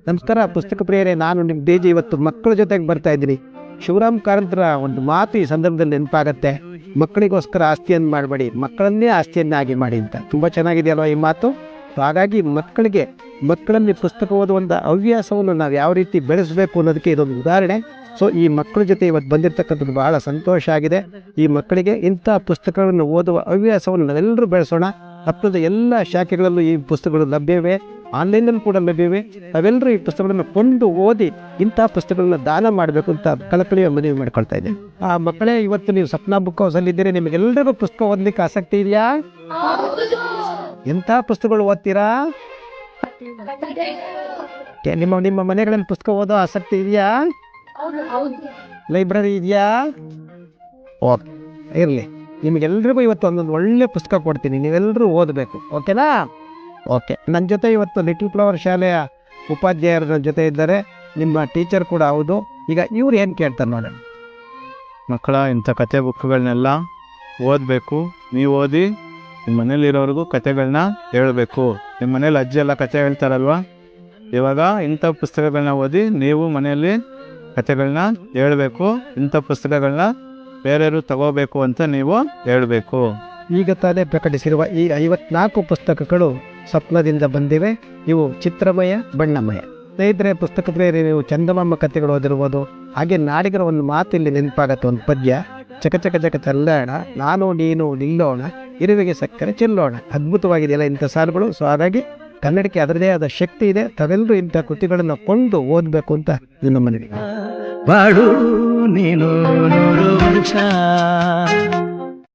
ನಮಸ್ಕಾರ ಪುಸ್ತಕ ಪ್ರಿಯರೇ, ನಾನು ನಿಮ್ಮ ಡಿ ಜಿ. ಇವತ್ತು ಮಕ್ಕಳ ಜೊತೆಗೆ ಬರ್ತಾ ಇದ್ದೀನಿ. ಶಿವರಾಮ್ ಕಾರಂತರ ಒಂದು ಮಾತು ಈ ಸಂದರ್ಭದಲ್ಲಿ ನೆನಪಾಗತ್ತೆ. ಮಕ್ಕಳಿಗೋಸ್ಕರ ಆಸ್ತಿಯನ್ನು ಮಾಡಬೇಡಿ, ಮಕ್ಕಳನ್ನೇ ಆಸ್ತಿಯನ್ನಾಗಿ ಮಾಡಿ ಅಂತ. ತುಂಬ ಚೆನ್ನಾಗಿದೆಯಲ್ವ ಈ ಮಾತು. ಹಾಗಾಗಿ ಮಕ್ಕಳಲ್ಲಿ ಪುಸ್ತಕ ಓದುವಂಥ ಹವ್ಯಾಸವನ್ನು ನಾವು ಯಾವ ರೀತಿ ಬೆಳೆಸಬೇಕು ಅನ್ನೋದಕ್ಕೆ ಇದೊಂದು ಉದಾಹರಣೆ. ಸೊ ಈ ಮಕ್ಕಳ ಜೊತೆ ಇವತ್ತು ಬಂದಿರತಕ್ಕಂಥದ್ದು ಬಹಳ ಸಂತೋಷ ಆಗಿದೆ. ಈ ಮಕ್ಕಳಿಗೆ ಇಂಥ ಪುಸ್ತಕಗಳನ್ನು ಓದುವ ಹವ್ಯಾಸವನ್ನು ನಾವೆಲ್ಲರೂ ಬೆಳೆಸೋಣ. ಹತ್ತದ ಎಲ್ಲ ಶಾಖೆಗಳಲ್ಲೂ ಈ ಪುಸ್ತಕಗಳು ಲಭ್ಯವಿವೆ, ಆನ್ಲೈನಲ್ಲಿ ಕೂಡ ಲಭ್ಯವಿವೆ. ನಾವೆಲ್ಲರೂ ಈ ಪುಸ್ತಕಗಳನ್ನು ಕೊಂಡು ಓದಿ ಇಂಥ ಪುಸ್ತಕಗಳನ್ನ ದಾನ ಮಾಡಬೇಕು ಅಂತ ಕಳಕಳಿಯ ಮನವಿ ಮಾಡ್ಕೊಳ್ತಾ ಇದ್ದೇನೆ. ಆ ಮಕ್ಕಳೇ, ಇವತ್ತು ನೀವು ಸಪ್ನಾ ಬುಕ್ ಹೌಸಲ್ಲಿ ಇದ್ದೀರಿ. ನಿಮಗೆಲ್ಲರಿಗೂ ಪುಸ್ತಕ ಓದಲಿಕ್ಕೆ ಆಸಕ್ತಿ ಇದೆಯಾ? ಎಂಥ ಪುಸ್ತಕಗಳು ಓದ್ತೀರಾ? ನಿಮ್ಮ ಮನೆಗಳಲ್ಲಿ ಪುಸ್ತಕ ಓದೋ ಆಸಕ್ತಿ ಇದೆಯಾ? ಲೈಬ್ರರಿ ಇದೆಯಾ? ಓಕೆ, ಇರಲಿ. ನಿಮಗೆಲ್ರಿಗೂ ಇವತ್ತು ಒಂದೊಂದು ಒಳ್ಳೆ ಪುಸ್ತಕ ಕೊಡ್ತೀನಿ, ನೀವೆಲ್ಲರೂ ಓದಬೇಕು. ಓಕೆನಾ? ಓಕೆ. ನನ್ನ ಜೊತೆ ಇವತ್ತು ಲಿಟಲ್ ಫ್ಲವರ್ ಶಾಲೆಯ ಉಪಾಧ್ಯಾಯರ ಜೊತೆ ಇದ್ದಾರೆ, ನಿಮ್ಮ ಟೀಚರ್ ಕೂಡ ಹೌದು. ಈಗ ಇವ್ರು ಏನು ಕೇಳ್ತಾರೆ ನೋಡಿ. ಮಕ್ಕಳ, ಇಂಥ ಕತೆ ಬುಕ್ಗಳನ್ನೆಲ್ಲ ಓದಬೇಕು. ನೀವು ಓದಿ ನಿಮ್ಮ ಮನೇಲಿರೋರಿಗೂ ಕತೆಗಳನ್ನ ಹೇಳಬೇಕು. ನಿಮ್ಮ ಮನೇಲಿ ಅಜ್ಜಿ ಎಲ್ಲ ಕತೆ ಹೇಳ್ತಾರಲ್ವ, ಇವಾಗ ಇಂಥ ಪುಸ್ತಕಗಳನ್ನ ಓದಿ ನೀವು ಮನೆಯಲ್ಲಿ ಕತೆಗಳನ್ನ ಹೇಳಬೇಕು. ಇಂಥ ಪುಸ್ತಕಗಳನ್ನ ಬೇರೆಯವರು ತಗೋಬೇಕು ಅಂತ ನೀವು ಹೇಳಬೇಕು. ಈಗ ತಾನೇ ಪ್ರಕಟಿಸಿರುವ ಈ 54 ಪುಸ್ತಕಗಳು ಸ್ವಪ್ನದಿಂದ ಬಂದಿವೆ. ಇವು ಚಿತ್ರಮಯ, ಬಣ್ಣಮಯ. ಸ್ನೇಹಿತರೆ, ಪುಸ್ತಕ ಪ್ರಿಯರೇ, ನೀವು ಚಂದಮಾಮ ಕಥೆಗಳು ಓದಿರ್ಬೋದು. ಹಾಗೆ ನಾಡಿಗರ ಒಂದು ಮಾತು ಇಲ್ಲಿ ನೆನಪಾಗತ್ತೆ, ಒಂದು ಪದ್ಯ. ಚಕ ಚಕ ಚಕ ಚಲ್ಲಾಣ, ನಾನು ನೀನು ನಿಲ್ಲೋಣ, ಇರುವೆಗೆ ಸಕ್ಕರೆ ಚೆಲ್ಲೋಣ. ಅದ್ಭುತವಾಗಿದೆಯಲ್ಲ ಇಂಥ ಸಾಲುಗಳು. ಸೊ ಹಾಗಾಗಿ ಕನ್ನಡಕ್ಕೆ ಅದರದೇ ಆದ ಶಕ್ತಿ ಇದೆ. ತಾವೆಲ್ಲರೂ ಇಂಥ ಕೃತಿಗಳನ್ನು ಕೊಂಡು ಓದಬೇಕು ಅಂತ ನನ್ನ ಮನವಿ. ಬಾಳು ನೀನು ನೂರು ವರ್ಷ